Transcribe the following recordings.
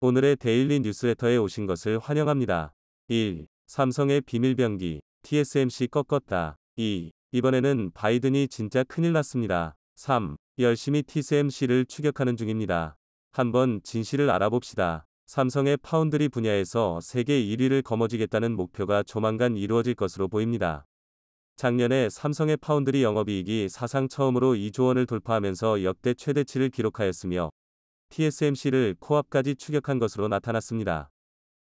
오늘의 데일리 뉴스레터에 오신 것을 환영합니다. 1. 삼성의 비밀병기, TSMC 꺾었다. 2. 이번에는 바이든이 진짜 큰일 났습니다. 3. 열심히 TSMC를 추격하는 중입니다. 한번 진실을 알아봅시다. 삼성의 파운드리 분야에서 세계 1위를 거머쥐겠다는 목표가 조만간 이루어질 것으로 보입니다. 작년에 삼성의 파운드리 영업이익이 사상 처음으로 2조 원을 돌파하면서 역대 최대치를 기록하였으며 TSMC를 코앞까지 추격한 것으로 나타났습니다.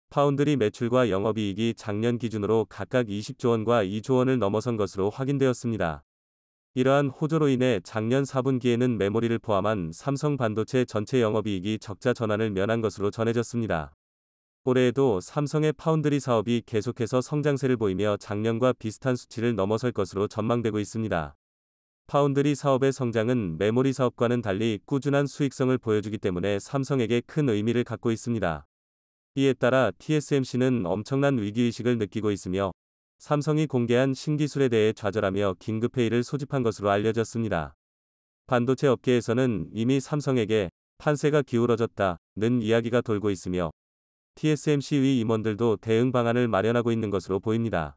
파운드리 매출과 영업이익이 작년 기준으로 각각 20조 원과 2조 원을 넘어선 것으로 확인되었습니다. 이러한 호조로 인해 작년 4분기에는 메모리를 포함한 삼성 반도체 전체 영업이익이 적자 전환을 면한 것으로 전해졌습니다. 올해에도 삼성의 파운드리 사업이 계속해서 성장세를 보이며 작년과 비슷한 수치를 넘어설 것으로 전망되고 있습니다. 파운드리 사업의 성장은 메모리 사업과는 달리 꾸준한 수익성을 보여주기 때문에 삼성에게 큰 의미를 갖고 있습니다. 이에 따라 TSMC는 엄청난 위기의식을 느끼고 있으며 삼성이 공개한 신기술에 대해 좌절하며 긴급회의를 소집한 것으로 알려졌습니다. 반도체 업계에서는 이미 삼성에게 판세가 기울어졌다는 이야기가 돌고 있으며 TSMC 위 임원들도 대응 방안을 마련하고 있는 것으로 보입니다.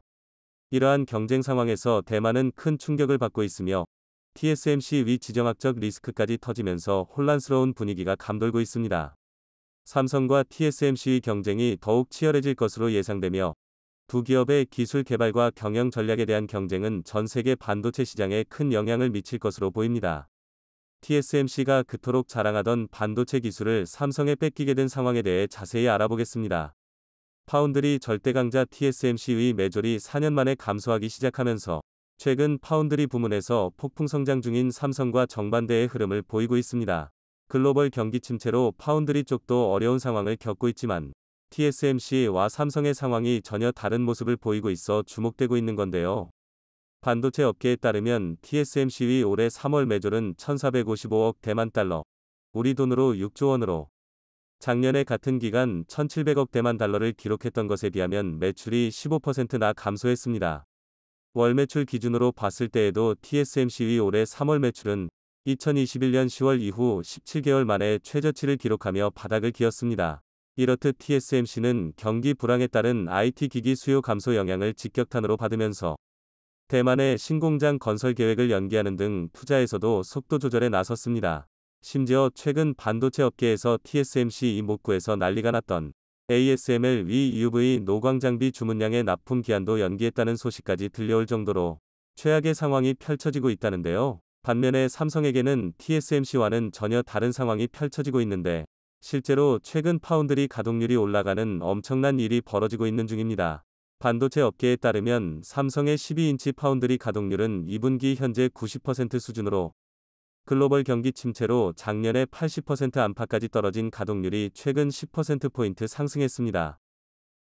이러한 경쟁 상황에서 대만은 큰 충격을 받고 있으며 TSMC 위 지정학적 리스크까지 터지면서 혼란스러운 분위기가 감돌고 있습니다. 삼성과 TSMC의 경쟁이 더욱 치열해질 것으로 예상되며 두 기업의 기술 개발과 경영 전략에 대한 경쟁은 전 세계 반도체 시장에 큰 영향을 미칠 것으로 보입니다. TSMC가 그토록 자랑하던 반도체 기술을 삼성에 뺏기게 된 상황에 대해 자세히 알아보겠습니다. 파운드리 절대강자 TSMC의 매출이 4년 만에 감소하기 시작하면서 최근 파운드리 부문에서 폭풍 성장 중인 삼성과 정반대의 흐름을 보이고 있습니다. 글로벌 경기 침체로 파운드리 쪽도 어려운 상황을 겪고 있지만 TSMC와 삼성의 상황이 전혀 다른 모습을 보이고 있어 주목되고 있는 건데요. 반도체 업계에 따르면 TSMC의 올해 3월 매출은 1,455억 대만 달러, 우리 돈으로 6조 원으로 작년에 같은 기간 1,700억 대만 달러를 기록했던 것에 비하면 매출이 15%나 감소했습니다. 월 매출 기준으로 봤을 때에도 TSMC의 올해 3월 매출은 2021년 10월 이후 17개월 만에 최저치를 기록하며 바닥을 기었습니다. 이렇듯 TSMC는 경기 불황에 따른 IT 기기 수요 감소 영향을 직격탄으로 받으면서 대만의 신공장 건설 계획을 연기하는 등 투자에서도 속도 조절에 나섰습니다. 심지어 최근 반도체 업계에서 TSMC 이목구에서 난리가 났던 ASML EUV 노광 장비 주문량의 납품 기한도 연기했다는 소식까지 들려올 정도로 최악의 상황이 펼쳐지고 있다는데요. 반면에 삼성에게는 TSMC와는 전혀 다른 상황이 펼쳐지고 있는데 실제로 최근 파운드리 가동률이 올라가는 엄청난 일이 벌어지고 있는 중입니다. 반도체 업계에 따르면 삼성의 12인치 파운드리 가동률은 2분기 현재 90% 수준으로 글로벌 경기 침체로 작년에 80% 안팎까지 떨어진 가동률이 최근 10%포인트 상승했습니다.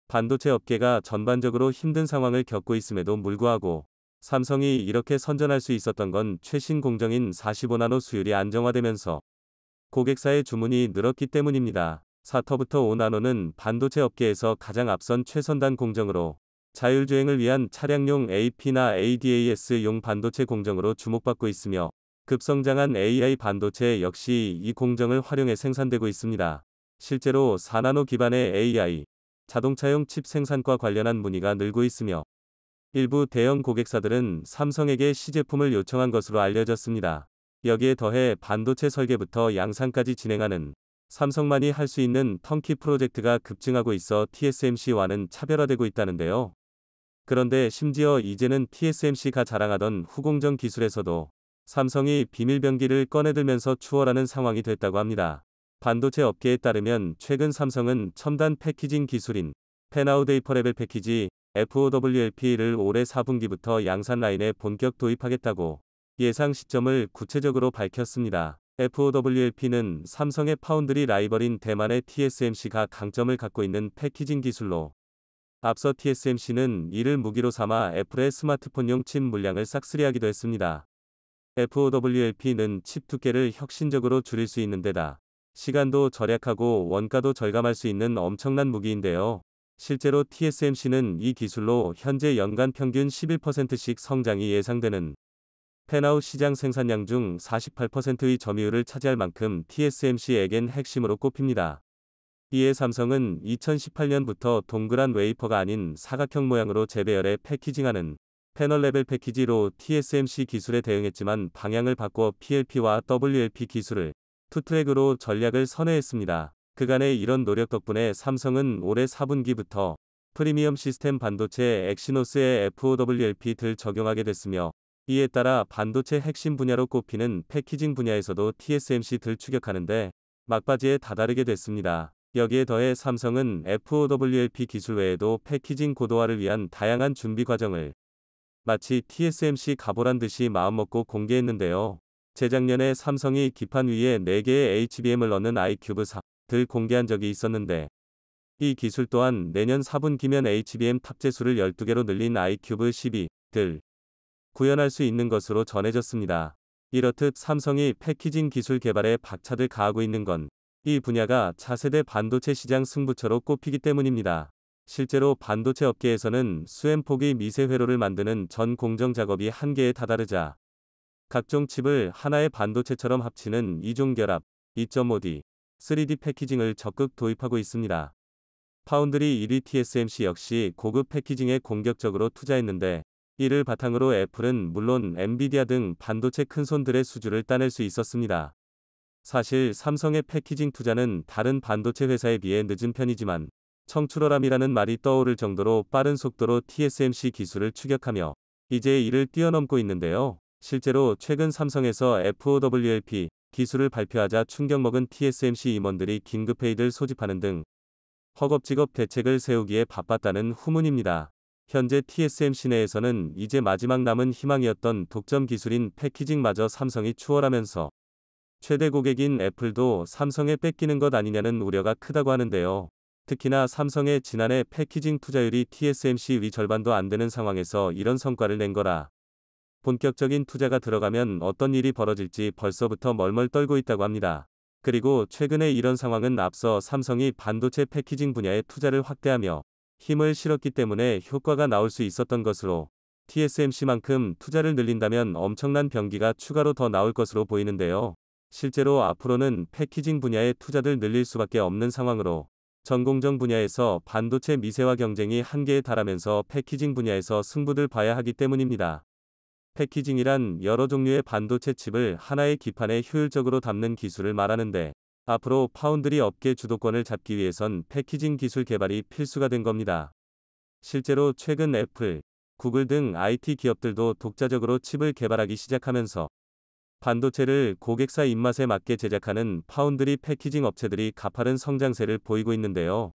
반도체 업계가 전반적으로 힘든 상황을 겪고 있음에도 불구하고 삼성이 이렇게 선전할 수 있었던 건 최신 공정인 45나노 수율이 안정화되면서 고객사의 주문이 늘었기 때문입니다. 4터부터 5나노는 반도체 업계에서 가장 앞선 최선단 공정으로 자율주행을 위한 차량용 AP나 ADAS용 반도체 공정으로 주목받고 있으며 급성장한 AI 반도체 역시 이 공정을 활용해 생산되고 있습니다. 실제로 4나노 기반의 AI, 자동차용 칩 생산과 관련한 문의가 늘고 있으며 일부 대형 고객사들은 삼성에게 시제품을 요청한 것으로 알려졌습니다. 여기에 더해 반도체 설계부터 양산까지 진행하는 삼성만이 할 수 있는 턴키 프로젝트가 급증하고 있어 TSMC와는 차별화되고 있다는데요. 그런데 심지어 이제는 TSMC가 자랑하던 후공정 기술에서도 삼성이 비밀병기를 꺼내들면서 추월하는 상황이 됐다고 합니다. 반도체 업계에 따르면 최근 삼성은 첨단 패키징 기술인 팬아웃 웨이퍼 레벨 패키지 FOWLP를 올해 4분기부터 양산 라인에 본격 도입하겠다고 예상 시점을 구체적으로 밝혔습니다. FOWLP는 삼성의 파운드리 라이벌인 대만의 TSMC가 강점을 갖고 있는 패키징 기술로 앞서 TSMC는 이를 무기로 삼아 애플의 스마트폰용 칩 물량을 싹쓸이하기도 했습니다. FOWLP는 칩 두께를 혁신적으로 줄일 수 있는 데다 시간도 절약하고 원가도 절감할 수 있는 엄청난 무기인데요. 실제로 TSMC는 이 기술로 현재 연간 평균 11%씩 성장이 예상되는 팬아웃 시장 생산량 중 48%의 점유율을 차지할 만큼 TSMC에겐 핵심으로 꼽힙니다. 이에 삼성은 2018년부터 동그란 웨이퍼가 아닌 사각형 모양으로 재배열에 패키징하는 패널 레벨 패키지로 TSMC 기술에 대응했지만 방향을 바꿔 PLP와 WLP 기술을 투트랙으로 전략을 선회했습니다. 그간의 이런 노력 덕분에 삼성은 올해 4분기부터 프리미엄 시스템 반도체 엑시노스의 FOWLP를 적용하게 됐으며, 이에 따라 반도체 핵심 분야로 꼽히는 패키징 분야에서도 TSMC를 추격하는데 막바지에 다다르게 됐습니다. 여기에 더해 삼성은 FOWLP 기술 외에도 패키징 고도화를 위한 다양한 준비 과정을 마치 TSMC 가보란 듯이 마음먹고 공개했는데요. 재작년에 삼성이 기판 위에 4개의 HBM을 넣는 아이큐브 4를 공개한 적이 있었는데, 이 기술 또한 내년 4분기면 HBM 탑재수를 12개로 늘린 아이큐브 12를 구현할 수 있는 것으로 전해졌습니다. 이렇듯 삼성이 패키징 기술 개발에 박차를 가하고 있는 건 이 분야가 차세대 반도체 시장 승부처로 꼽히기 때문입니다. 실제로 반도체 업계에서는 수엠폭이 미세 회로를 만드는 전 공정 작업이 한계에 다다르자 각종 칩을 하나의 반도체처럼 합치는 이중 결합 2.5D, 3D 패키징을 적극 도입하고 있습니다. 파운드리 1위 TSMC 역시 고급 패키징에 공격적으로 투자했는데, 이를 바탕으로 애플은 물론 엔비디아 등 반도체 큰손들의 수주를 따낼 수 있었습니다. 사실 삼성의 패키징 투자는 다른 반도체 회사에 비해 늦은 편이지만 청출어람이라는 말이 떠오를 정도로 빠른 속도로 TSMC 기술을 추격하며 이제 이를 뛰어넘고 있는데요. 실제로 최근 삼성에서 FOWLP 기술을 발표하자 충격먹은 TSMC 임원들이 긴급회의를 소집하는 등 허겁지겁 대책을 세우기에 바빴다는 후문입니다. 현재 TSMC 내에서는 이제 마지막 남은 희망이었던 독점 기술인 패키징마저 삼성이 추월하면서 최대 고객인 애플도 삼성에 뺏기는 것 아니냐는 우려가 크다고 하는데요. 특히나 삼성의 지난해 패키징 투자율이 TSMC 위 절반도 안 되는 상황에서 이런 성과를 낸 거라 본격적인 투자가 들어가면 어떤 일이 벌어질지 벌써부터 멀멀 떨고 있다고 합니다. 그리고 최근에 이런 상황은 앞서 삼성이 반도체 패키징 분야에 투자를 확대하며 힘을 실었기 때문에 효과가 나올 수 있었던 것으로, TSMC만큼 투자를 늘린다면 엄청난 병기가 추가로 더 나올 것으로 보이는데요. 실제로 앞으로는 패키징 분야의 투자를 늘릴 수밖에 없는 상황으로 전공정 분야에서 반도체 미세화 경쟁이 한계에 달하면서 패키징 분야에서 승부를 봐야 하기 때문입니다. 패키징이란 여러 종류의 반도체 칩을 하나의 기판에 효율적으로 담는 기술을 말하는데, 앞으로 파운드리 업계 주도권을 잡기 위해선 패키징 기술 개발이 필수가 된 겁니다. 실제로 최근 애플, 구글 등 IT 기업들도 독자적으로 칩을 개발하기 시작하면서 반도체를 고객사 입맛에 맞게 제작하는 파운드리 패키징 업체들이 가파른 성장세를 보이고 있는데요.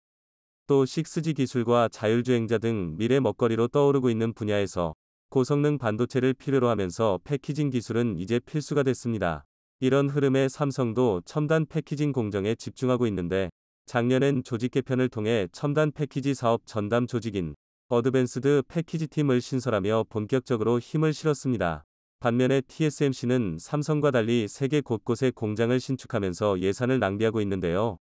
또 6G 기술과 자율주행자 등 미래 먹거리로 떠오르고 있는 분야에서 고성능 반도체를 필요로 하면서 패키징 기술은 이제 필수가 됐습니다. 이런 흐름에 삼성도 첨단 패키징 공정에 집중하고 있는데, 작년엔 조직 개편을 통해 첨단 패키지 사업 전담 조직인 어드밴스드 패키지 팀을 신설하며 본격적으로 힘을 실었습니다. 반면에 TSMC는 삼성과 달리 세계 곳곳에 공장을 신축하면서 예산을 낭비하고 있는데요.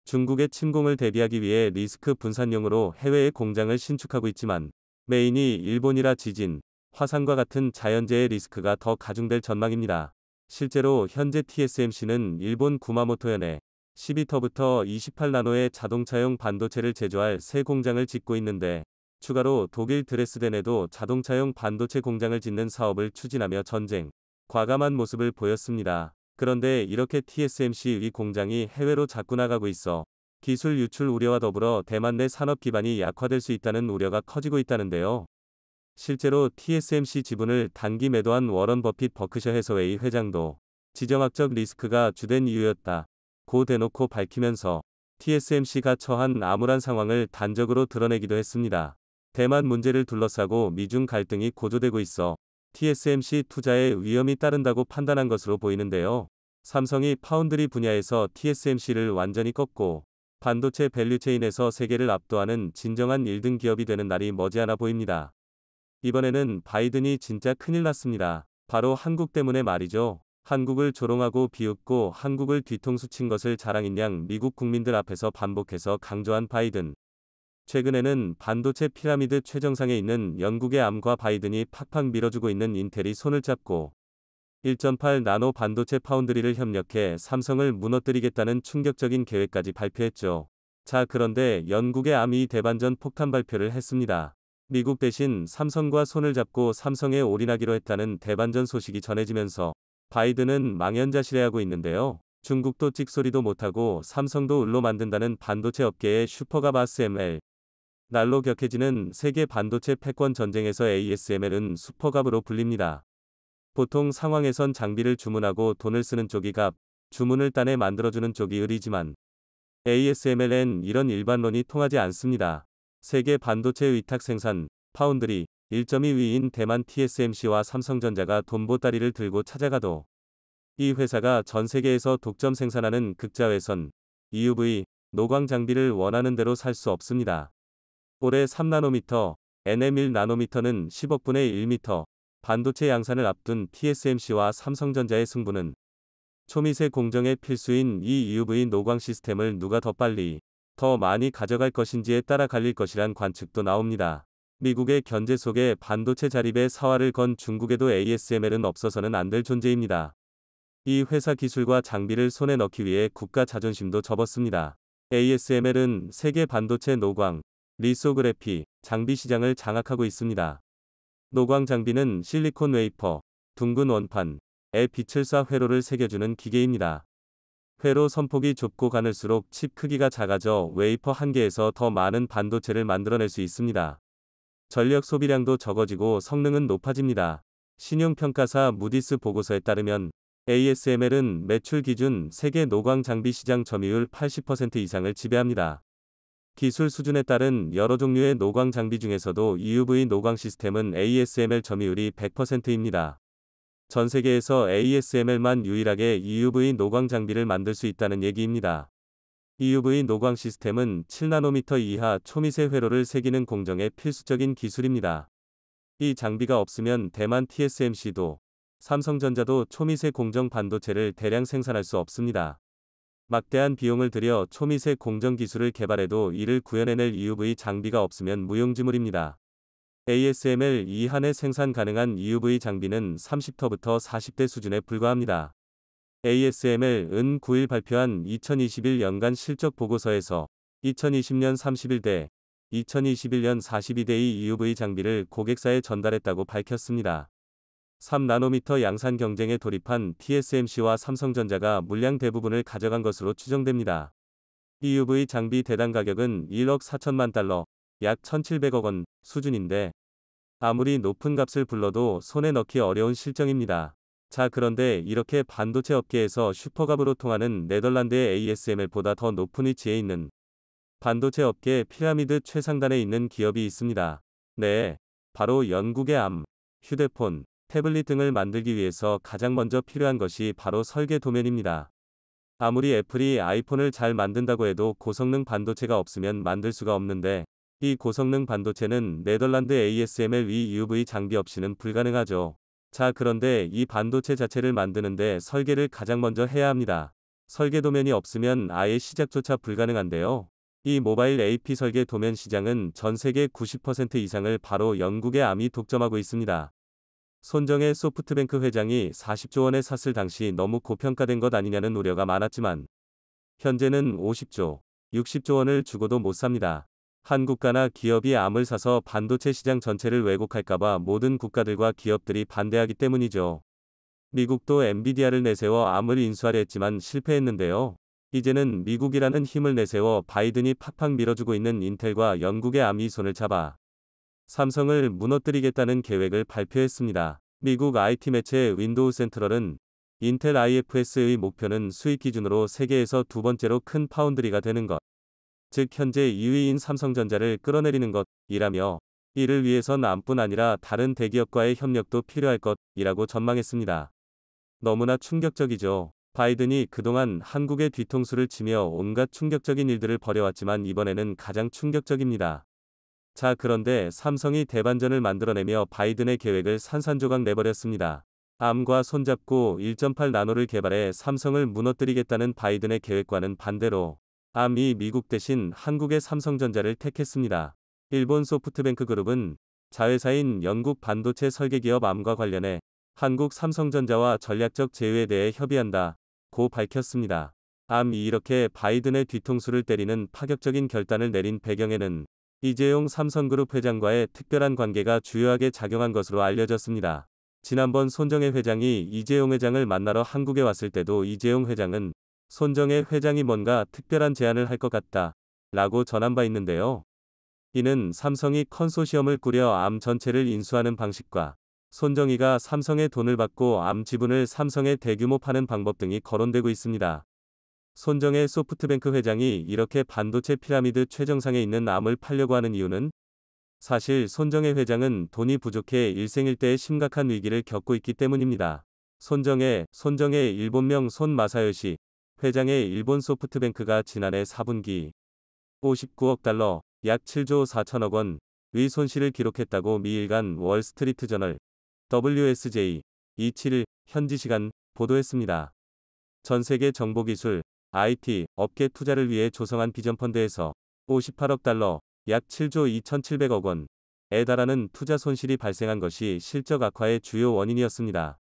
중국의 침공을 대비하기 위해 리스크 분산용으로 해외에 공장을 신축하고 있지만 메인이 일본이라 지진, 화산과 같은 자연재해 리스크가 더 가중될 전망입니다. 실제로 현재 TSMC는 일본 구마모토현에 12터부터 28나노의 자동차용 반도체를 제조할 새 공장을 짓고 있는데, 추가로 독일 드레스덴에도 자동차용 반도체 공장을 짓는 사업을 추진하며 전쟁 과감한 모습을 보였습니다. 그런데 이렇게 TSMC 위 공장이 해외로 자꾸 나가고 있어 기술 유출 우려와 더불어 대만 내 산업 기반이 약화될 수 있다는 우려가 커지고 있다는데요. 실제로 TSMC 지분을 단기 매도한 워런 버핏 버크셔 해서웨이 회장도 지정학적 리스크가 주된 이유였다고 대놓고 밝히면서 TSMC가 처한 암울한 상황을 단적으로 드러내기도 했습니다. 대만 문제를 둘러싸고 미중 갈등이 고조되고 있어 TSMC 투자에 위험이 따른다고 판단한 것으로 보이는데요. 삼성이 파운드리 분야에서 TSMC를 완전히 꺾고 반도체 밸류체인에서 세계를 압도하는 진정한 1등 기업이 되는 날이 머지않아 보입니다. 이번에는 바이든이 진짜 큰일 났습니다. 바로 한국 때문에 말이죠. 한국을 조롱하고 비웃고 한국을 뒤통수 친 것을 자랑인 양 미국 국민들 앞에서 반복해서 강조한 바이든. 최근에는 반도체 피라미드 최정상에 있는 영국의 암과 바이든이 팍팍 밀어주고 있는 인텔이 손을 잡고 1.8나노 반도체 파운드리를 협력해 삼성을 무너뜨리겠다는 충격적인 계획까지 발표했죠. 자, 그런데 영국의 암이 대반전 폭탄 발표를 했습니다. 미국 대신 삼성과 손을 잡고 삼성에 올인하기로 했다는 대반전 소식이 전해지면서 바이든은 망연자실해하고 있는데요. 중국도 찍소리도 못하고 삼성도 을로 만든다는 반도체 업계의 슈퍼갑 ASML. 날로 격해지는 세계 반도체 패권 전쟁에서 ASML은 슈퍼갑으로 불립니다. 보통 상황에선 장비를 주문하고 돈을 쓰는 쪽이 갑, 주문을 따내 만들어주는 쪽이 을이지만 ASML엔 이런 일반론이 통하지 않습니다. 세계 반도체 위탁 생산, 파운드리, 1.2위인 대만 TSMC와 삼성전자가 돈보따리를 들고 찾아가도 이 회사가 전 세계에서 독점 생산하는 극자외선, EUV, 노광 장비를 원하는 대로 살 수 없습니다. 올해 3나노미터, NM1나노미터는 10억분의 1미터, 반도체 양산을 앞둔 TSMC와 삼성전자의 승부는 초미세 공정에 필수인 이 EUV 노광 시스템을 누가 더 빨리, 더 많이 가져갈 것인지에 따라 갈릴 것이란 관측도 나옵니다. 미국의 견제 속에 반도체 자립에 사활을 건 중국에도 ASML은 없어서는 안 될 존재입니다. 이 회사 기술과 장비를 손에 넣기 위해 국가 자존심도 접었습니다. ASML은 세계 반도체 노광, 리소그래피, 장비 시장을 장악하고 있습니다. 노광 장비는 실리콘 웨이퍼, 둥근 원판에 빛을 쏴 회로를 새겨주는 기계입니다. 회로 선폭이 좁고 가늘수록 칩 크기가 작아져 웨이퍼 한 개에서 더 많은 반도체를 만들어낼 수 있습니다. 전력 소비량도 적어지고 성능은 높아집니다. 신용평가사 무디스 보고서에 따르면 ASML은 매출 기준 세계 노광 장비 시장 점유율 80% 이상을 지배합니다. 기술 수준에 따른 여러 종류의 노광 장비 중에서도 EUV 노광 시스템은 ASML 점유율이 100%입니다. 전 세계에서 ASML만 유일하게 EUV 노광 장비를 만들 수 있다는 얘기입니다. EUV 노광 시스템은 7나노미터 이하 초미세 회로를 새기는 공정의 필수적인 기술입니다. 이 장비가 없으면 대만 TSMC도 삼성전자도 초미세 공정 반도체를 대량 생산할 수 없습니다. 막대한 비용을 들여 초미세 공정 기술을 개발해도 이를 구현해낼 EUV 장비가 없으면 무용지물입니다. ASML 이한해 생산 가능한 EUV 장비는 30터부터 40대 수준에 불과합니다. ASML은 9일 발표한 2021 연간 실적 보고서에서 2020년 31대, 2021년 42대의 EUV 장비를 고객사에 전달했다고 밝혔습니다. 3나노미터 양산 경쟁에 돌입한 TSMC와 삼성전자가 물량 대부분을 가져간 것으로 추정됩니다. EUV 장비 대당 가격은 1억 4천만 달러, 약 1,700억 원 수준인데 아무리 높은 값을 불러도 손에 넣기 어려운 실정입니다. 자, 그런데 이렇게 반도체 업계에서 슈퍼갑으로 통하는 네덜란드의 ASML보다 더 높은 위치에 있는 반도체 업계 피라미드 최상단에 있는 기업이 있습니다. 네, 바로 영국의 암, 휴대폰, 태블릿 등을 만들기 위해서 가장 먼저 필요한 것이 바로 설계 도면입니다. 아무리 애플이 아이폰을 잘 만든다고 해도 고성능 반도체가 없으면 만들 수가 없는데 이 고성능 반도체는 네덜란드 ASML EUV 장비 없이는 불가능하죠. 자, 그런데 이 반도체 자체를 만드는데 설계를 가장 먼저 해야 합니다. 설계 도면이 없으면 아예 시작조차 불가능한데요. 이 모바일 AP 설계 도면 시장은 전 세계 90% 이상을 바로 영국의 암이 독점하고 있습니다. 손정혜 소프트뱅크 회장이 40조 원에 샀을 당시 너무 고평가된 것 아니냐는 우려가 많았지만 현재는 50조, 60조 원을 주고도 못 삽니다. 한 국가나 기업이 암을 사서 반도체 시장 전체를 왜곡할까봐 모든 국가들과 기업들이 반대하기 때문이죠. 미국도 엔비디아를 내세워 암을 인수하려 했지만 실패했는데요. 이제는 미국이라는 힘을 내세워 바이든이 팍팍 밀어주고 있는 인텔과 영국의 암이 손을 잡아 삼성을 무너뜨리겠다는 계획을 발표했습니다. 미국 IT 매체 윈도우 센트럴은 인텔 IFS의 목표는 수익 기준으로 세계에서 두 번째로 큰 파운드리가 되는 것, 즉 현재 2위인 삼성전자를 끌어내리는 것이라며 이를 위해선 암뿐 아니라 다른 대기업과의 협력도 필요할 것이라고 전망했습니다. 너무나 충격적이죠. 바이든이 그동안 한국의 뒤통수를 치며 온갖 충격적인 일들을 벌여왔지만 이번에는 가장 충격적입니다. 자, 그런데 삼성이 대반전을 만들어내며 바이든의 계획을 산산조각 내버렸습니다. 암과 손잡고 1.8나노를 개발해 삼성을 무너뜨리겠다는 바이든의 계획과는 반대로 암이 미국 대신 한국의 삼성전자를 택했습니다. 일본 소프트뱅크 그룹은 자회사인 영국 반도체 설계기업 암과 관련해 한국 삼성전자와 전략적 제휴에 대해 협의한다고 밝혔습니다. 암이 이렇게 바이든의 뒤통수를 때리는 파격적인 결단을 내린 배경에는 이재용 삼성그룹 회장과의 특별한 관계가 주요하게 작용한 것으로 알려졌습니다. 지난번 손정혜 회장이 이재용 회장을 만나러 한국에 왔을 때도 이재용 회장은 손정혜 회장이 뭔가 특별한 제안을 할 것 같다 라고 전한 바 있는데요. 이는 삼성이 컨소시엄을 꾸려 암 전체를 인수하는 방식과 손정희가 삼성의 돈을 받고 암 지분을 삼성에 대규모 파는 방법 등이 거론되고 있습니다. 손정혜 소프트뱅크 회장이 이렇게 반도체 피라미드 최정상에 있는 암을 팔려고 하는 이유는 사실 손정혜 회장은 돈이 부족해 일생일대의 심각한 위기를 겪고 있기 때문입니다. 손정혜 일본명 손마사요시 회장의 일본 소프트뱅크가 지난해 4분기 59억 달러, 약 7조 4천억 원의 손실을 기록했다고 미일간 월스트리트 저널 WSJ 27일 현지 시간 보도했습니다. 전 세계 정보기술, IT 업계 투자를 위해 조성한 비전펀드에서 58억 달러, 약 7조 2,700억 원에 달하는 투자 손실이 발생한 것이 실적 악화의 주요 원인이었습니다.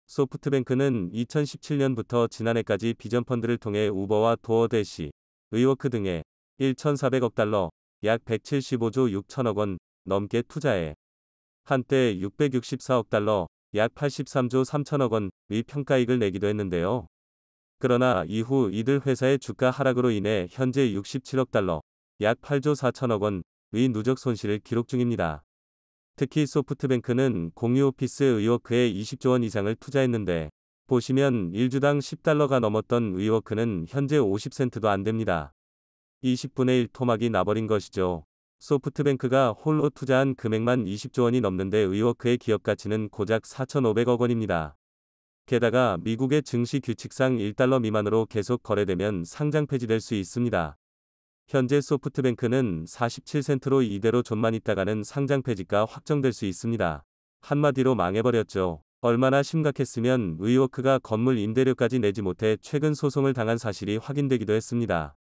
소프트뱅크는 2017년부터 지난해까지 비전펀드를 통해 우버와 도어대시, 의워크 등에 1,400억 달러, 약 175조 6천억 원 넘게 투자해 한때 664억 달러, 약 83조 3천억 원의 평가이익을 내기도 했는데요. 그러나 이후 이들 회사의 주가 하락으로 인해 현재 67억 달러, 약 8조 4천억 원의 누적 손실을 기록 중입니다. 특히 소프트뱅크는 공유 오피스 의워크에 20조 원 이상을 투자했는데 보시면 1주당 10달러가 넘었던 의워크는 현재 50센트도 안 됩니다. 20분의 1 토막이 나버린 것이죠. 소프트뱅크가 홀로 투자한 금액만 20조 원이 넘는데 의워크의 기업 가치는 고작 4,500억 원입니다. 게다가 미국의 증시 규칙상 1달러 미만으로 계속 거래되면 상장 폐지될 수 있습니다. 현재 소프트뱅크는 47센트로 이대로 좀만 있다가는 상장 폐지가 확정될 수 있습니다. 한마디로 망해버렸죠. 얼마나 심각했으면 의워크가 건물 임대료까지 내지 못해 최근 소송을 당한 사실이 확인되기도 했습니다.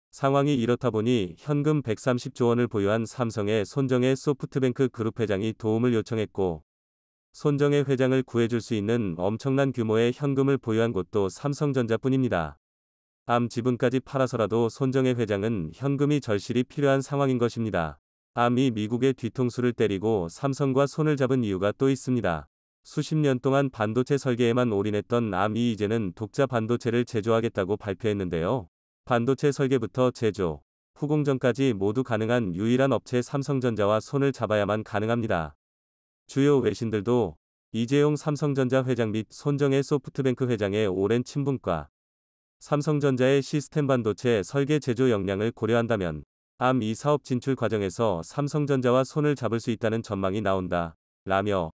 상황이 이렇다 보니 현금 130조 원을 보유한 삼성의 손정혜 소프트뱅크 그룹 회장이 도움을 요청했고 손정혜 회장을 구해줄 수 있는 엄청난 규모의 현금을 보유한 곳도 삼성전자뿐입니다. 암 지분까지 팔아서라도 손정혜 회장은 현금이 절실히 필요한 상황인 것입니다. 암이 미국의 뒤통수를 때리고 삼성과 손을 잡은 이유가 또 있습니다. 수십 년 동안 반도체 설계에만 올인했던 암이 이제는 독자 반도체를 제조하겠다고 발표했는데요. 반도체 설계부터 제조, 후공정까지 모두 가능한 유일한 업체 삼성전자와 손을 잡아야만 가능합니다. 주요 외신들도 이재용 삼성전자 회장 및 손정혜 소프트뱅크 회장의 오랜 친분과 삼성전자의 시스템 반도체 설계 제조 역량을 고려한다면 암 이 사업 진출 과정에서 삼성전자와 손을 잡을 수 있다는 전망이 나온다 라며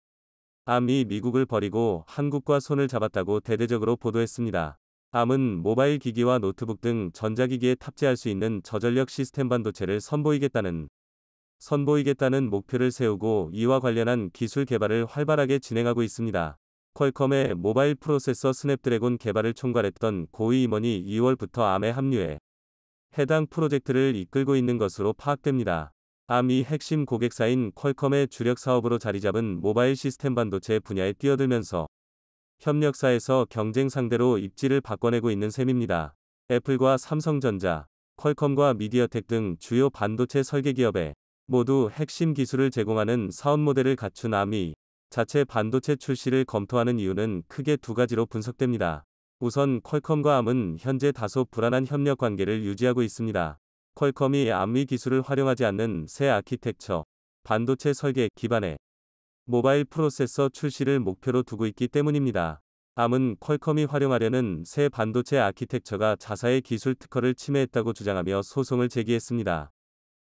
암이 미국을 버리고 한국과 손을 잡았다고 대대적으로 보도했습니다. 암은 모바일 기기와 노트북 등 전자기기에 탑재할 수 있는 저전력 시스템 반도체를 선보이겠다는 목표를 세우고 이와 관련한 기술 개발을 활발하게 진행하고 있습니다. 퀄컴의 모바일 프로세서 스냅드래곤 개발을 총괄했던 고위 임원이 2월부터 암에 합류해 해당 프로젝트를 이끌고 있는 것으로 파악됩니다. 암이 핵심 고객사인 퀄컴의 주력 사업으로 자리잡은 모바일 시스템 반도체 분야에 뛰어들면서 협력사에서 경쟁 상대로 입지를 바꿔내고 있는 셈입니다. 애플과 삼성전자, 퀄컴과 미디어텍 등 주요 반도체 설계 기업에 모두 핵심 기술을 제공하는 사업 모델을 갖춘 암이 자체 반도체 출시를 검토하는 이유는 크게 두 가지로 분석됩니다. 우선 퀄컴과 암은 현재 다소 불안한 협력 관계를 유지하고 있습니다. 퀄컴이 암의 기술을 활용하지 않는 새 아키텍처, 반도체 설계 기반의 모바일 프로세서 출시를 목표로 두고 있기 때문입니다. 암은 퀄컴이 활용하려는 새 반도체 아키텍처가 자사의 기술 특허를 침해했다고 주장하며 소송을 제기했습니다.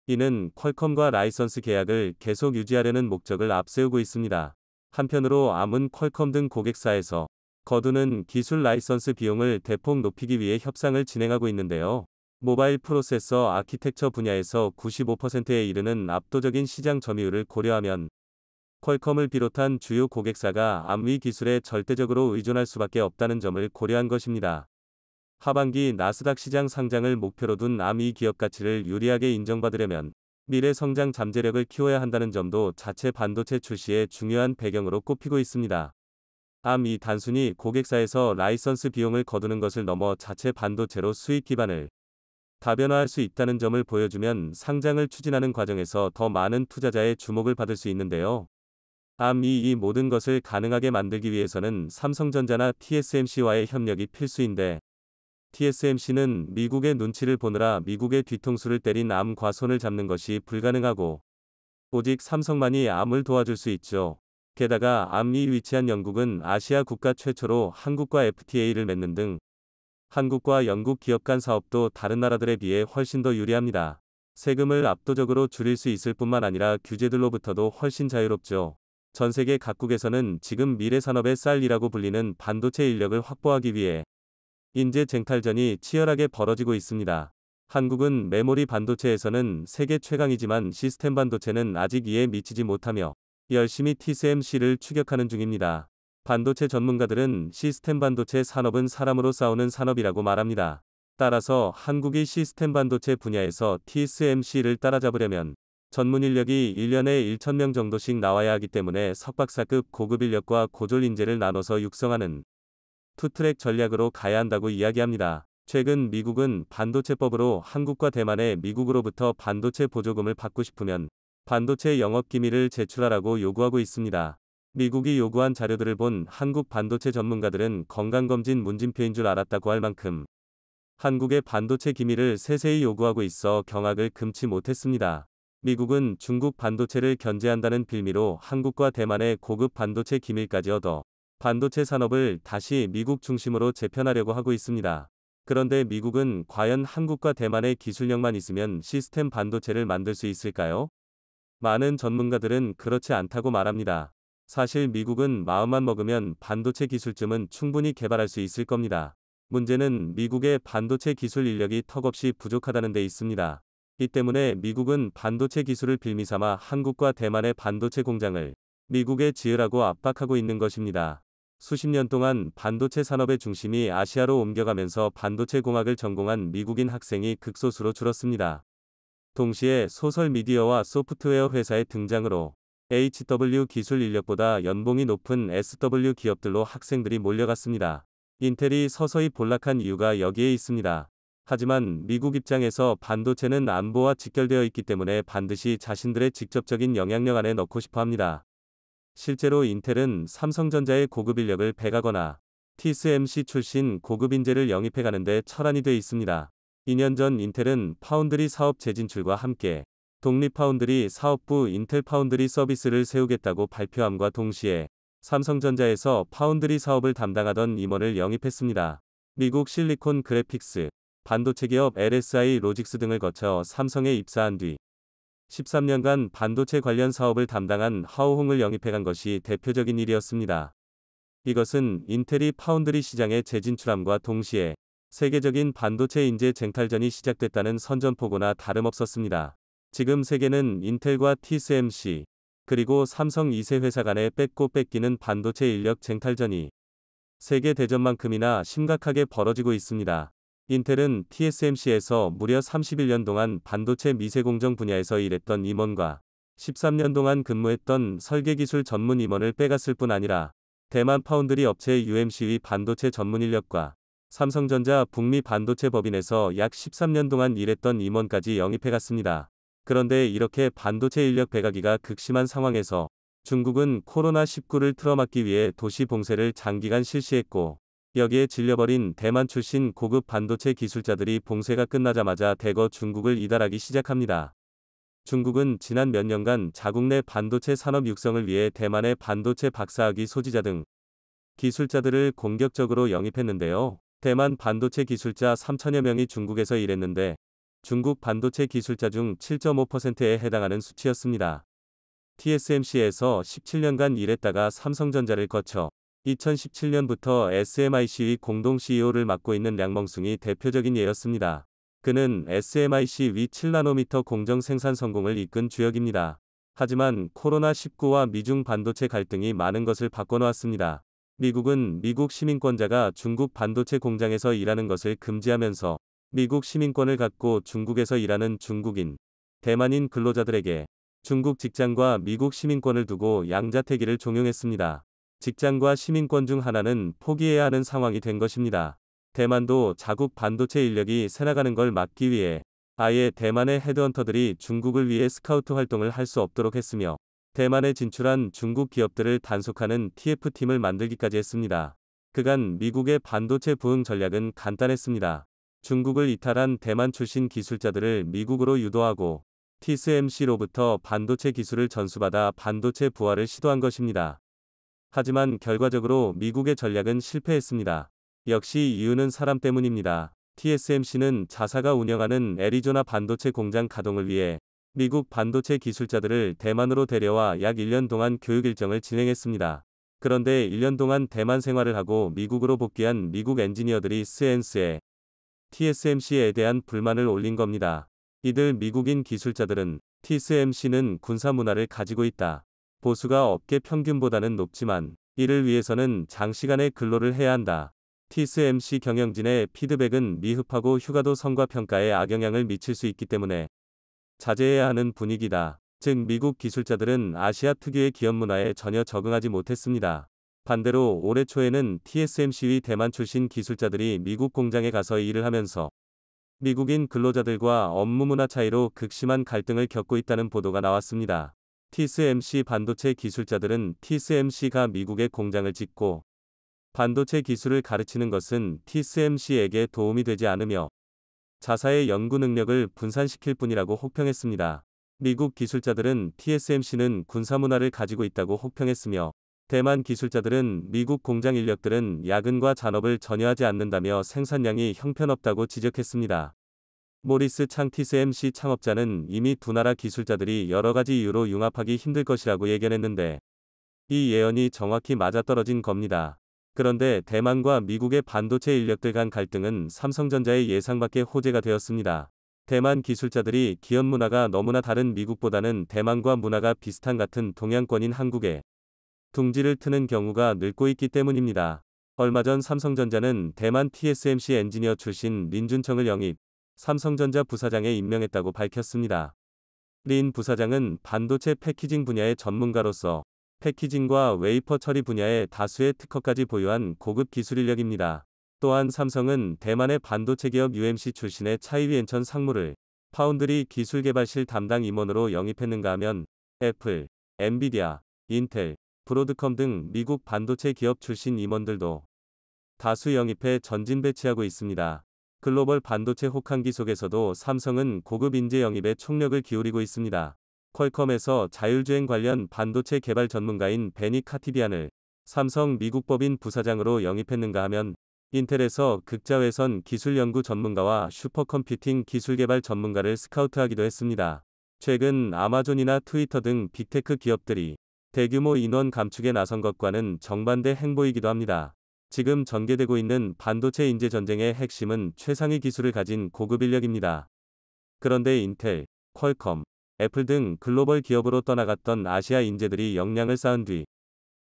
이는 퀄컴과 라이선스 계약을 계속 유지하려는 목적을 앞세우고 있습니다. 한편으로 암은 퀄컴 등 고객사에서 거두는 기술 라이선스 비용을 대폭 높이기 위해 협상을 진행하고 있는데요. 모바일 프로세서 아키텍처 분야에서 95%에 이르는 압도적인 시장 점유율을 고려하면 퀄컴을 비롯한 주요 고객사가 암의 기술에 절대적으로 의존할 수밖에 없다는 점을 고려한 것입니다. 하반기 나스닥 시장 상장을 목표로 둔 암의 기업 가치를 유리하게 인정받으려면 미래 성장 잠재력을 키워야 한다는 점도 자체 반도체 출시의 중요한 배경으로 꼽히고 있습니다. 이 단순히 고객사에서 라이선스 비용을 거두는 것을 넘어 자체 반도체로 수익 기반을 다변화할 수 있다는 점을 보여주면 상장을 추진하는 과정에서 더 많은 투자자의 주목을 받을 수 있는데요. 이 모든 것을 가능하게 만들기 위해서는 삼성전자나 TSMC와의 협력이 필수인데, TSMC는 미국의 눈치를 보느라 미국의 뒤통수를 때린 암과 손을 잡는 것이 불가능하고, 오직 삼성만이 암을 도와줄 수 있죠. 게다가 암이 위치한 영국은 아시아 국가 최초로 한국과 FTA를 맺는 등 한국과 영국 기업 간 사업도 다른 나라들에 비해 훨씬 더 유리합니다. 세금을 압도적으로 줄일 수 있을 뿐만 아니라 규제들로부터도 훨씬 자유롭죠. 전 세계 각국에서는 지금 미래 산업의 쌀이라고 불리는 반도체 인력을 확보하기 위해 인재 쟁탈전이 치열하게 벌어지고 있습니다. 한국은 메모리 반도체에서는 세계 최강이지만 시스템 반도체는 아직 이에 미치지 못하며 열심히 TSMC를 추격하는 중입니다. 반도체 전문가들은 시스템 반도체 산업은 사람으로 싸우는 산업이라고 말합니다. 따라서 한국이 시스템 반도체 분야에서 TSMC를 따라잡으려면 전문 인력이 1년에 1,000명 정도씩 나와야 하기 때문에 석박사급 고급 인력과 고졸 인재를 나눠서 육성하는 투트랙 전략으로 가야 한다고 이야기합니다. 최근 미국은 반도체법으로 한국과 대만에 미국으로부터 반도체 보조금을 받고 싶으면 반도체 영업기밀을 제출하라고 요구하고 있습니다. 미국이 요구한 자료들을 본 한국 반도체 전문가들은 건강검진 문진표인 줄 알았다고 할 만큼 한국의 반도체 기밀을 세세히 요구하고 있어 경악을 금치 못했습니다. 미국은 중국 반도체를 견제한다는 빌미로 한국과 대만의 고급 반도체 기밀까지 얻어 반도체 산업을 다시 미국 중심으로 재편하려고 하고 있습니다. 그런데 미국은 과연 한국과 대만의 기술력만 있으면 시스템 반도체를 만들 수 있을까요? 많은 전문가들은 그렇지 않다고 말합니다. 사실 미국은 마음만 먹으면 반도체 기술쯤은 충분히 개발할 수 있을 겁니다. 문제는 미국의 반도체 기술 인력이 턱없이 부족하다는 데 있습니다. 이 때문에 미국은 반도체 기술을 빌미삼아 한국과 대만의 반도체 공장을 미국에 지으라고 압박하고 있는 것입니다. 수십 년 동안 반도체 산업의 중심이 아시아로 옮겨가면서 반도체 공학을 전공한 미국인 학생이 극소수로 줄었습니다. 동시에 소설 미디어와 소프트웨어 회사의 등장으로 HW 기술 인력보다 연봉이 높은 SW 기업들로 학생들이 몰려갔습니다. 인텔이 서서히 볼락한 이유가 여기에 있습니다. 하지만 미국 입장에서 반도체는 안보와 직결되어 있기 때문에 반드시 자신들의 직접적인 영향력 안에 넣고 싶어 합니다. 실제로 인텔은 삼성전자의 고급 인력을 배가거나 TSMC 출신 고급 인재를 영입해가는데 철안이 돼 있습니다. 2년 전 인텔은 파운드리 사업 재진출과 함께 독립 파운드리 사업부 인텔 파운드리 서비스를 세우겠다고 발표함과 동시에 삼성전자에서 파운드리 사업을 담당하던 임원을 영입했습니다. 미국 실리콘 그래픽스, 반도체 기업 LSI 로직스 등을 거쳐 삼성에 입사한 뒤 13년간 반도체 관련 사업을 담당한 하오홍을 영입해간 것이 대표적인 일이었습니다. 이것은 인텔이 파운드리 시장에 재진출함과 동시에 세계적인 반도체 인재 쟁탈전이 시작됐다는 선전포고나 다름없었습니다. 지금 세계는 인텔과 TSMC, 그리고 삼성 2세 회사 간의 뺏고 뺏기는 반도체 인력 쟁탈전이 세계 대전만큼이나 심각하게 벌어지고 있습니다. 인텔은 TSMC에서 무려 31년 동안 반도체 미세공정 분야에서 일했던 임원과 13년 동안 근무했던 설계기술 전문 임원을 빼갔을 뿐 아니라 대만 파운드리 업체 UMC의 반도체 전문 인력과 삼성전자 북미 반도체 법인에서 약 13년 동안 일했던 임원까지 영입해갔습니다. 그런데 이렇게 반도체 인력 배가기가 극심한 상황에서 중국은 코로나19를 틀어막기 위해 도시 봉쇄를 장기간 실시했고, 여기에 질려버린 대만 출신 고급 반도체 기술자들이 봉쇄가 끝나자마자 대거 중국을 이달하기 시작합니다. 중국은 지난 몇 년간 자국 내 반도체 산업 육성을 위해 대만의 반도체 박사학위 소지자 등 기술자들을 공격적으로 영입했는데요. 대만 반도체 기술자 3천여 명이 중국에서 일했는데 중국 반도체 기술자 중 7.5%에 해당하는 수치였습니다. TSMC에서 17년간 일했다가 삼성전자를 거쳐 2017년부터 SMIC의 공동 CEO를 맡고 있는 량멍숭이 대표적인 예였습니다. 그는 SMIC 위 7나노미터 공정 생산 성공을 이끈 주역입니다. 하지만 코로나19와 미중 반도체 갈등이 많은 것을 바꿔놓았습니다. 미국은 미국 시민권자가 중국 반도체 공장에서 일하는 것을 금지하면서 미국 시민권을 갖고 중국에서 일하는 중국인, 대만인 근로자들에게 중국 직장과 미국 시민권을 두고 양자택일을 종용했습니다. 직장과 시민권 중 하나는 포기해야 하는 상황이 된 것입니다. 대만도 자국 반도체 인력이 새나가는 걸 막기 위해 아예 대만의 헤드헌터들이 중국을 위해 스카우트 활동을 할 수 없도록 했으며 대만에 진출한 중국 기업들을 단속하는 TF팀을 만들기까지 했습니다. 그간 미국의 반도체 부흥 전략은 간단했습니다. 중국을 이탈한 대만 출신 기술자들을 미국으로 유도하고 TSMC로부터 반도체 기술을 전수받아 반도체 부활을 시도한 것입니다. 하지만 결과적으로 미국의 전략은 실패했습니다. 역시 이유는 사람 때문입니다. TSMC는 자사가 운영하는 애리조나 반도체 공장 가동을 위해 미국 반도체 기술자들을 대만으로 데려와 약 1년 동안 교육 일정을 진행했습니다. 그런데 1년 동안 대만 생활을 하고 미국으로 복귀한 미국 엔지니어들이 스엔스에 TSMC에 대한 불만을 올린 겁니다. 이들 미국인 기술자들은 TSMC는 군사 문화를 가지고 있다. 보수가 업계 평균보다는 높지만 이를 위해서는 장시간의 근로를 해야 한다. TSMC 경영진의 피드백은 미흡하고 휴가도 성과 평가에 악영향을 미칠 수 있기 때문에 자제해야 하는 분위기다. 즉 미국 기술자들은 아시아 특유의 기업 문화에 전혀 적응하지 못했습니다. 반대로 올해 초에는 TSMC의 대만 출신 기술자들이 미국 공장에 가서 일을 하면서 미국인 근로자들과 업무 문화 차이로 극심한 갈등을 겪고 있다는 보도가 나왔습니다. TSMC 반도체 기술자들은 TSMC가 미국에 공장을 짓고 반도체 기술을 가르치는 것은 TSMC에게 도움이 되지 않으며 자사의 연구 능력을 분산시킬 뿐이라고 혹평했습니다. 미국 기술자들은 TSMC는 군사 문화를 가지고 있다고 혹평했으며 대만 기술자들은 미국 공장 인력들은 야근과 잔업을 전혀 하지 않는다며 생산량이 형편없다고 지적했습니다. 모리스 창 TSMC 창업자는 이미 두 나라 기술자들이 여러 가지 이유로 융합하기 힘들 것이라고 예견했는데 이 예언이 정확히 맞아떨어진 겁니다. 그런데 대만과 미국의 반도체 인력들 간 갈등은 삼성전자의 예상 밖의 호재가 되었습니다. 대만 기술자들이 기업 문화가 너무나 다른 미국보다는 대만과 문화가 비슷한 같은 동양권인 한국에 둥지를 트는 경우가 늘고 있기 때문입니다. 얼마 전 삼성전자는 대만 TSMC 엔지니어 출신 린준청을 영입, 삼성전자 부사장에 임명했다고 밝혔습니다. 린 부사장은 반도체 패키징 분야의 전문가로서 패키징과 웨이퍼 처리 분야의 다수의 특허까지 보유한 고급 기술 인력입니다. 또한 삼성은 대만의 반도체 기업 UMC 출신의 차이위엔천 상무를 파운드리 기술개발실 담당 임원으로 영입했는가 하면 애플, 엔비디아, 인텔, 브로드컴 등 미국 반도체 기업 출신 임원들도 다수 영입해 전진 배치하고 있습니다. 글로벌 반도체 혹한기 속에서도 삼성은 고급 인재 영입에 총력을 기울이고 있습니다. 퀄컴에서 자율주행 관련 반도체 개발 전문가인 베니 카티비안을 삼성 미국법인 부사장으로 영입했는가 하면 인텔에서 극자외선 기술 연구 전문가와 슈퍼컴퓨팅 기술 개발 전문가를 스카우트하기도 했습니다. 최근 아마존이나 트위터 등 빅테크 기업들이 대규모 인원 감축에 나선 것과는 정반대 행보이기도 합니다. 지금 전개되고 있는 반도체 인재 전쟁의 핵심은 최상위 기술을 가진 고급 인력입니다. 그런데 인텔, 퀄컴, 애플 등 글로벌 기업으로 떠나갔던 아시아 인재들이 역량을 쌓은 뒤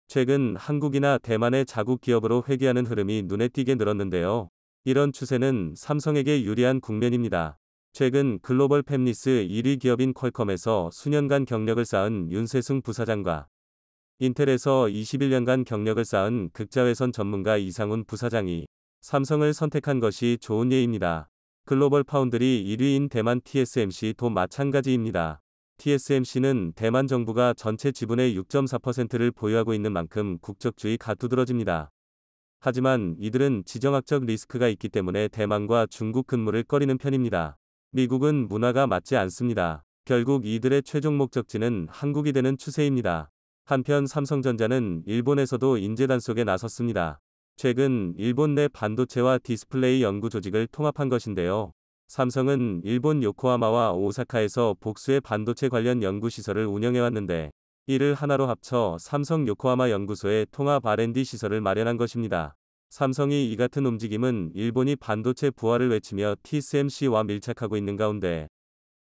최근 한국이나 대만의 자국 기업으로 회귀하는 흐름이 눈에 띄게 늘었는데요. 이런 추세는 삼성에게 유리한 국면입니다. 최근 글로벌 팹리스 1위 기업인 퀄컴에서 수년간 경력을 쌓은 윤세승 부사장과 인텔에서 21년간 경력을 쌓은 극자외선 전문가 이상훈 부사장이 삼성을 선택한 것이 좋은 예입니다. 글로벌 파운드리 1위인 대만 TSMC도 마찬가지입니다. TSMC는 대만 정부가 전체 지분의 6.4%를 보유하고 있는 만큼 국적주의가 두드러집니다. 하지만 이들은 지정학적 리스크가 있기 때문에 대만과 중국 근무를 꺼리는 편입니다. 미국은 문화가 맞지 않습니다. 결국 이들의 최종 목적지는 한국이 되는 추세입니다. 한편 삼성전자는 일본에서도 인재 단속에 나섰습니다. 최근 일본 내 반도체와 디스플레이 연구 조직을 통합한 것인데요. 삼성은 일본 요코하마와 오사카에서 복수의 반도체 관련 연구시설을 운영해왔는데 이를 하나로 합쳐 삼성 요코하마 연구소의 통합 R&D 시설을 마련한 것입니다. 삼성이 이 같은 움직임은 일본이 반도체 부활을 외치며 TSMC와 밀착하고 있는 가운데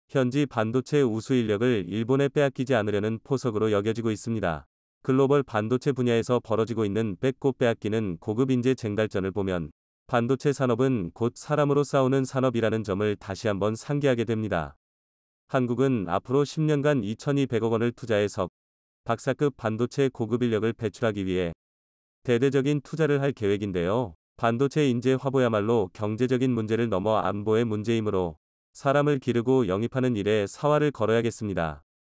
현지 반도체 우수 인력을 일본에 빼앗기지 않으려는 포석으로 여겨지고 있습니다. 글로벌 반도체 분야에서 벌어지고 있는 뺏고 빼앗기는 고급 인재 쟁탈전을 보면 반도체 산업은 곧 사람으로 싸우는 산업이라는 점을 다시 한번 상기하게 됩니다. 한국은 앞으로 10년간 2,200억 원을 투자해 석 박사급 반도체 고급 인력을 배출하기 위해 대대적인 투자를 할 계획인데요. 반도체 인재 화보야말로 경제적인 문제를 넘어 안보의 문제이므로 사람을 기르고 영입하는 일에 사활을 걸어야겠습니다.